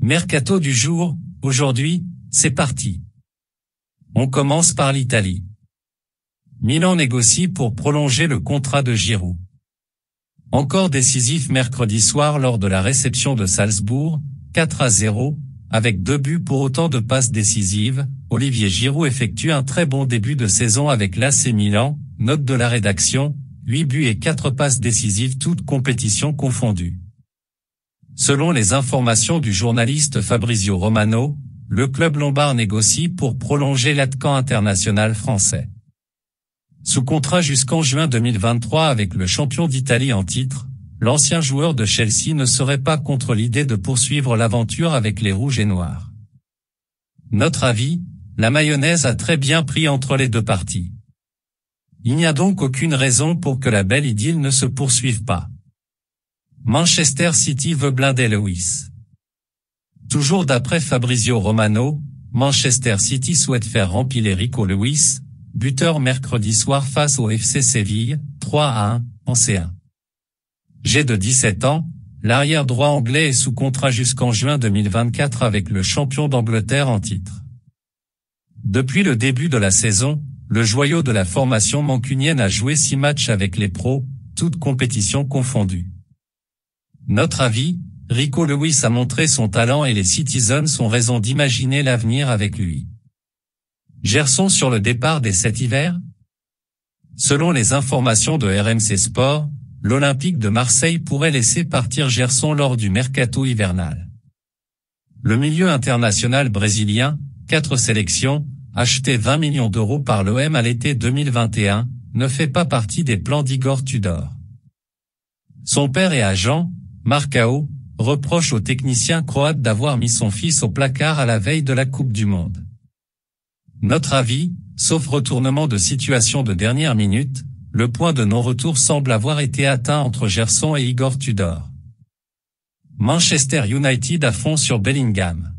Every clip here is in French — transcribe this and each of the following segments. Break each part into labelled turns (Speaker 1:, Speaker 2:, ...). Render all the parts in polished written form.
Speaker 1: Mercato du jour, aujourd'hui, c'est parti. On commence par l'Italie. Milan négocie pour prolonger le contrat de Giroud. Encore décisif mercredi soir lors de la réception de Salzbourg, 4-0, avec 2 buts pour autant de passes décisives, Olivier Giroud effectue un très bon début de saison avec l'AC Milan, note de la rédaction, 8 buts et 4 passes décisives toutes compétitions confondues. Selon les informations du journaliste Fabrizio Romano, le club lombard négocie pour prolonger l'attaquant international français. Sous contrat jusqu'en juin 2023 avec le champion d'Italie en titre, l'ancien joueur de Chelsea ne serait pas contre l'idée de poursuivre l'aventure avec les Rouges et Noirs. Notre avis, la mayonnaise a très bien pris entre les deux parties. Il n'y a donc aucune raison pour que la belle idylle ne se poursuive pas. Manchester City veut blinder Lewis. Toujours d'après Fabrizio Romano, Manchester City souhaite faire remplir Rico Lewis, buteur mercredi soir face au FC Séville, 3-1, en C1. Âgé de 17 ans, l'arrière droit anglais est sous contrat jusqu'en juin 2024 avec le champion d'Angleterre en titre. Depuis le début de la saison, le joyau de la formation mancunienne a joué 6 matchs avec les pros, toutes compétitions confondues. Notre avis, Rico Lewis a montré son talent et les Citizens ont raison d'imaginer l'avenir avec lui. Gerson sur le départ dès cet hiver? Selon les informations de RMC Sport, l'Olympique de Marseille pourrait laisser partir Gerson lors du mercato hivernal. Le milieu international brésilien, 4 sélections, acheté 20 millions d'euros par l'OM à l'été 2021, ne fait pas partie des plans d'Igor Tudor. Son père et agent, Marcao, reproche au technicien croate d'avoir mis son fils au placard à la veille de la Coupe du Monde. Notre avis, sauf retournement de situation de dernière minute, le point de non-retour semble avoir été atteint entre Gerson et Igor Tudor. Manchester United à fond sur Bellingham.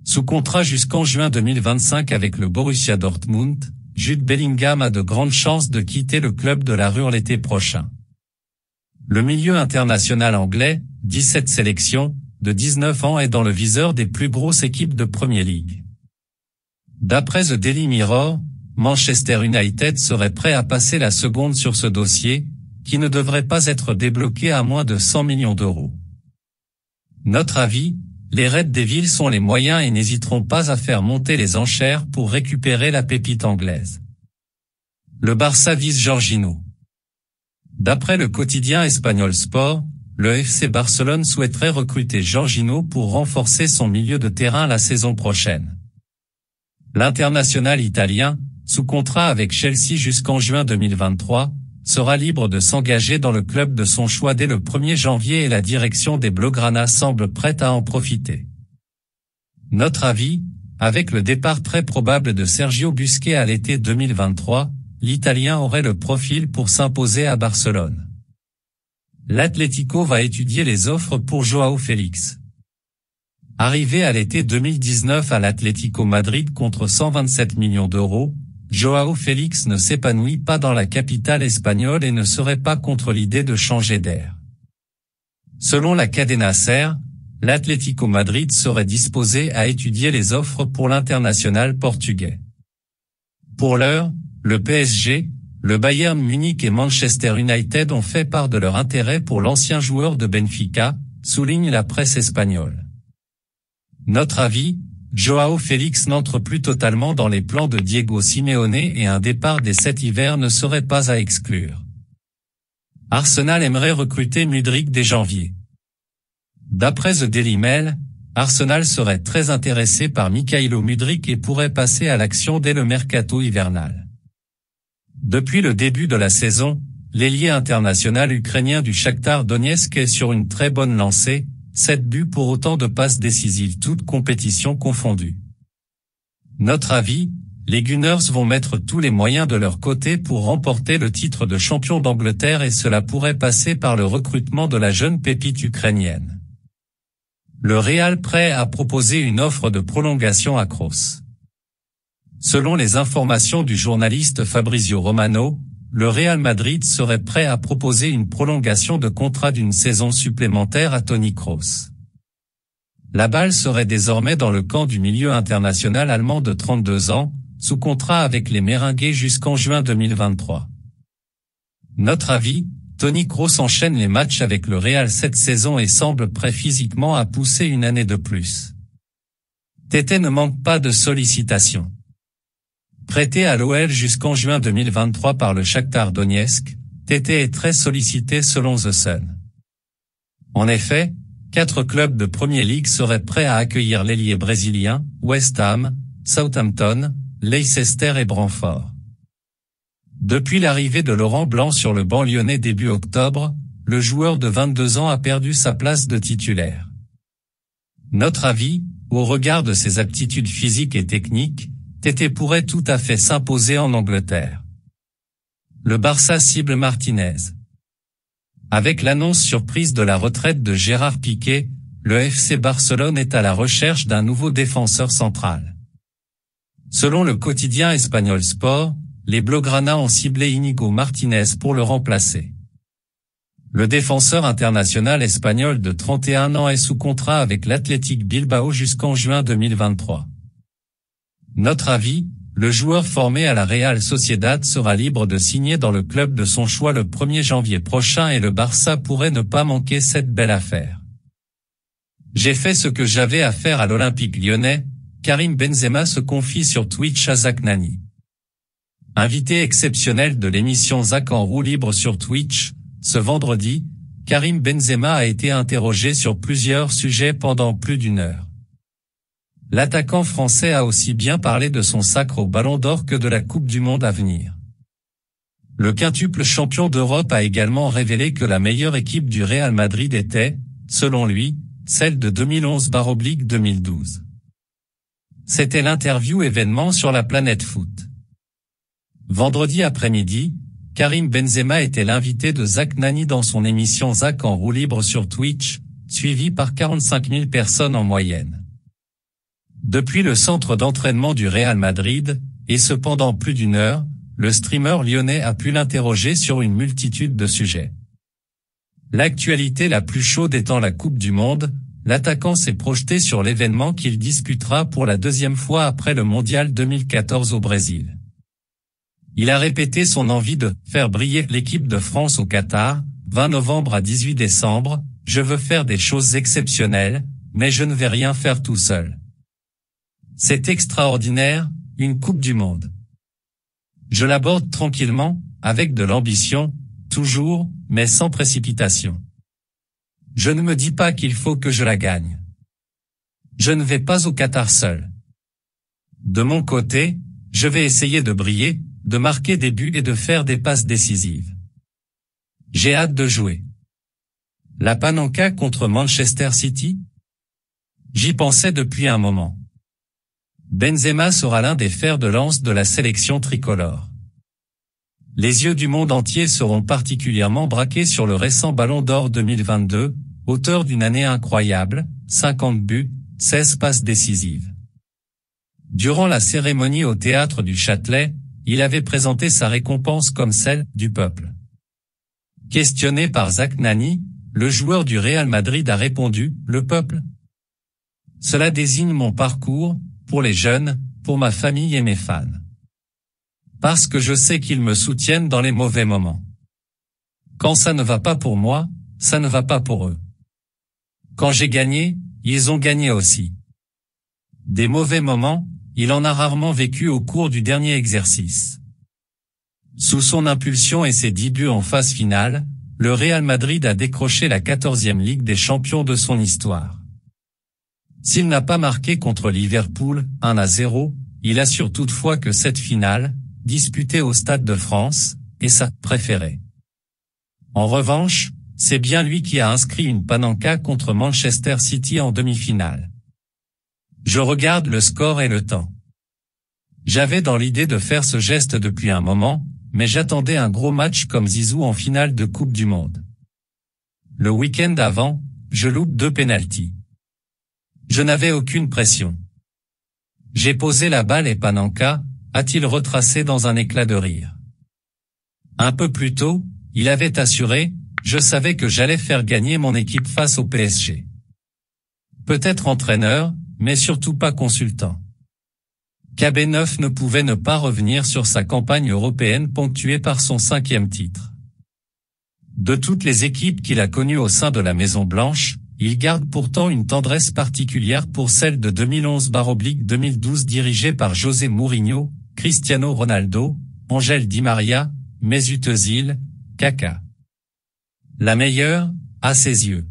Speaker 1: Sous contrat jusqu'en juin 2025 avec le Borussia Dortmund, Jude Bellingham a de grandes chances de quitter le club de la Ruhr l'été prochain. Le milieu international anglais, 17 sélections, de 19 ans est dans le viseur des plus grosses équipes de Premier League. D'après The Daily Mirror, Manchester United serait prêt à passer la seconde sur ce dossier, qui ne devrait pas être débloqué à moins de 100 millions d'euros. Notre avis, les Red Devils sont les moyens et n'hésiteront pas à faire monter les enchères pour récupérer la pépite anglaise. Le Barça vise Jorginho. D'après le quotidien espagnol Sport, le FC Barcelone souhaiterait recruter Jorginho pour renforcer son milieu de terrain la saison prochaine. L'international italien, sous contrat avec Chelsea jusqu'en juin 2023, sera libre de s'engager dans le club de son choix dès le 1er janvier et la direction des Blaugrana semble prête à en profiter. Notre avis, avec le départ très probable de Sergio Busquets à l'été 2023, l'Italien aurait le profil pour s'imposer à Barcelone. L'Atlético va étudier les offres pour Joao Félix. Arrivé à l'été 2019 à l'Atlético Madrid contre 127 millions d'euros, Joao Félix ne s'épanouit pas dans la capitale espagnole et ne serait pas contre l'idée de changer d'air. Selon la Cadena Ser, l'Atlético Madrid serait disposé à étudier les offres pour l'international portugais. Pour l'heure, le PSG, le Bayern Munich et Manchester United ont fait part de leur intérêt pour l'ancien joueur de Benfica, souligne la presse espagnole. Notre avis, Joao Félix n'entre plus totalement dans les plans de Diego Simeone et un départ dès cet hiver ne serait pas à exclure. Arsenal aimerait recruter Mudryk dès janvier. D'après The Daily Mail, Arsenal serait très intéressé par Mykhailo Mudryk et pourrait passer à l'action dès le mercato hivernal. Depuis le début de la saison, l'ailier international ukrainien du Shakhtar Donetsk est sur une très bonne lancée, 7 buts pour autant de passes décisives toutes compétitions confondues. Notre avis, les Gunners vont mettre tous les moyens de leur côté pour remporter le titre de champion d'Angleterre et cela pourrait passer par le recrutement de la jeune pépite ukrainienne. Le Real prêt à proposer une offre de prolongation à Kroos. Selon les informations du journaliste Fabrizio Romano, le Real Madrid serait prêt à proposer une prolongation de contrat d'une saison supplémentaire à Toni Kroos. La balle serait désormais dans le camp du milieu international allemand de 32 ans, sous contrat avec les Merengues jusqu'en juin 2023. Notre avis, Toni Kroos enchaîne les matchs avec le Real cette saison et semble prêt physiquement à pousser une année de plus. Tété ne manque pas de sollicitations. Prêté à l'OL jusqu'en juin 2023 par le Shakhtar Donetsk, Tété est très sollicité selon The Sun. En effet, 4 clubs de Premier League seraient prêts à accueillir l'ailier brésilien, West Ham, Southampton, Leicester et Brentford. Depuis l'arrivée de Laurent Blanc sur le banc lyonnais début octobre, le joueur de 22 ans a perdu sa place de titulaire. Notre avis, au regard de ses aptitudes physiques et techniques, Tété pourrait tout à fait s'imposer en Angleterre. Le Barça cible Martinez. Avec l'annonce surprise de la retraite de Gérard Piqué, le FC Barcelone est à la recherche d'un nouveau défenseur central. Selon le quotidien espagnol Sport, les Blaugrana ont ciblé Íñigo Martínez pour le remplacer. Le défenseur international espagnol de 31 ans est sous contrat avec l'Athletic Bilbao jusqu'en juin 2023. Notre avis, le joueur formé à la Real Sociedad sera libre de signer dans le club de son choix le 1er janvier prochain et le Barça pourrait ne pas manquer cette belle affaire. J'ai fait ce que j'avais à faire à l'Olympique lyonnais, Karim Benzema se confie sur Twitch à Zak Nani. Invité exceptionnel de l'émission Zak en roue libre sur Twitch, ce vendredi, Karim Benzema a été interrogé sur plusieurs sujets pendant plus d'une heure. L'attaquant français a aussi bien parlé de son sacre au Ballon d'Or que de la Coupe du Monde à venir. Le quintuple champion d'Europe a également révélé que la meilleure équipe du Real Madrid était, selon lui, celle de 2011/2012. C'était l'interview événement sur la planète foot. Vendredi après-midi, Karim Benzema était l'invité de Zak Nani dans son émission Zak en roue libre sur Twitch, suivi par 45 000 personnes en moyenne. Depuis le centre d'entraînement du Real Madrid, et cependant plus d'une heure, le streamer lyonnais a pu l'interroger sur une multitude de sujets. L'actualité la plus chaude étant la Coupe du Monde, l'attaquant s'est projeté sur l'événement qu'il disputera pour la deuxième fois après le Mondial 2014 au Brésil. Il a répété son envie de faire briller l'équipe de France au Qatar, 20 novembre à 18 décembre, je veux faire des choses exceptionnelles, mais je ne vais rien faire tout seul. C'est extraordinaire, une Coupe du Monde. Je l'aborde tranquillement, avec de l'ambition, toujours, mais sans précipitation. Je ne me dis pas qu'il faut que je la gagne. Je ne vais pas au Qatar seul. De mon côté, je vais essayer de briller, de marquer des buts et de faire des passes décisives. J'ai hâte de jouer. La Panenka contre Manchester City? J'y pensais depuis un moment. Benzema sera l'un des fers de lance de la sélection tricolore. Les yeux du monde entier seront particulièrement braqués sur le récent Ballon d'Or 2022, auteur d'une année incroyable, 50 buts, 16 passes décisives. Durant la cérémonie au théâtre du Châtelet, il avait présenté sa récompense comme celle du peuple. Questionné par Zak Nani, le joueur du Real Madrid a répondu « Le peuple ». Cela désigne mon parcours, pour les jeunes, pour ma famille et mes fans. Parce que je sais qu'ils me soutiennent dans les mauvais moments. Quand ça ne va pas pour moi, ça ne va pas pour eux. Quand j'ai gagné, ils ont gagné aussi. Des mauvais moments, il en a rarement vécu au cours du dernier exercice. Sous son impulsion et ses 10 buts en phase finale, le Real Madrid a décroché la 14e Ligue des Champions de son histoire. S'il n'a pas marqué contre Liverpool, 1-0, il assure toutefois que cette finale, disputée au Stade de France, est sa préférée. En revanche, c'est bien lui qui a inscrit une panenka contre Manchester City en demi-finale. Je regarde le score et le temps. J'avais dans l'idée de faire ce geste depuis un moment, mais j'attendais un gros match comme Zizou en finale de Coupe du Monde. Le week-end avant, je loupe 2 pénaltys. Je n'avais aucune pression. J'ai posé la balle et Panenka, a-t-il retracé dans un éclat de rire. Un peu plus tôt, il avait assuré, je savais que j'allais faire gagner mon équipe face au PSG. Peut-être entraîneur, mais surtout pas consultant. KB9 ne pouvait ne pas revenir sur sa campagne européenne ponctuée par son 5e titre. De toutes les équipes qu'il a connues au sein de la Maison Blanche, il garde pourtant une tendresse particulière pour celle de 2011/2012 dirigée par José Mourinho, Cristiano Ronaldo, Ángel Di María, Mesut Özil, Kaka. La meilleure, à ses yeux.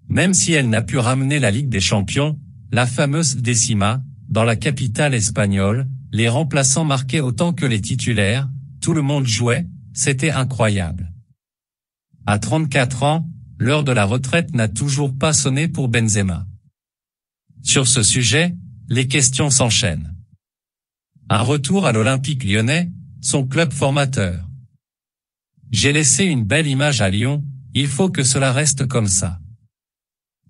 Speaker 1: Même si elle n'a pu ramener la Ligue des Champions, la fameuse décima, dans la capitale espagnole, les remplaçants marquaient autant que les titulaires, tout le monde jouait, c'était incroyable. À 34 ans, l'heure de la retraite n'a toujours pas sonné pour Benzema. Sur ce sujet, les questions s'enchaînent. Un retour à l'Olympique Lyonnais, son club formateur. J'ai laissé une belle image à Lyon, il faut que cela reste comme ça.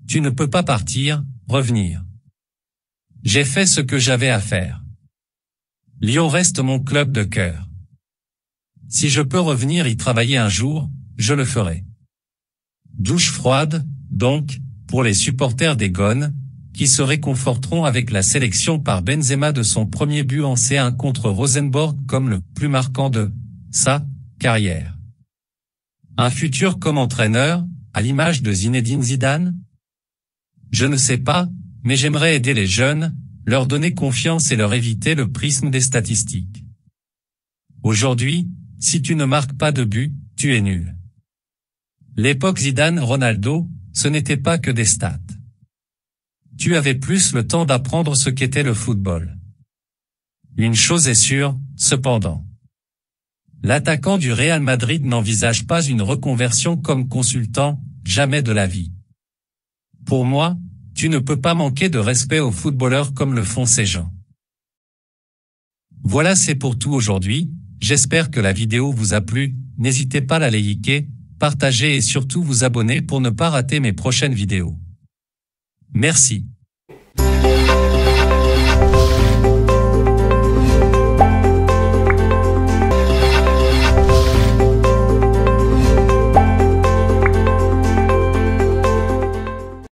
Speaker 1: Tu ne peux pas partir, revenir. J'ai fait ce que j'avais à faire. Lyon reste mon club de cœur. Si je peux revenir y travailler un jour, je le ferai. Douche froide, donc, pour les supporters des Gones, qui se réconforteront avec la sélection par Benzema de son premier but en C1 contre Rosenborg comme le plus marquant de sa carrière. Un futur comme entraîneur, à l'image de Zinedine Zidane? Je ne sais pas, mais j'aimerais aider les jeunes, leur donner confiance et leur éviter le prisme des statistiques. Aujourd'hui, si tu ne marques pas de but, tu es nul. L'époque Zidane-Ronaldo, ce n'était pas que des stats. Tu avais plus le temps d'apprendre ce qu'était le football. Une chose est sûre, cependant. L'attaquant du Real Madrid n'envisage pas une reconversion comme consultant, jamais de la vie. Pour moi, tu ne peux pas manquer de respect aux footballeurs comme le font ces gens. Voilà, c'est pour tout aujourd'hui, j'espère que la vidéo vous a plu, n'hésitez pas à la liker, partager et surtout vous abonner pour ne pas rater mes prochaines vidéos. Merci.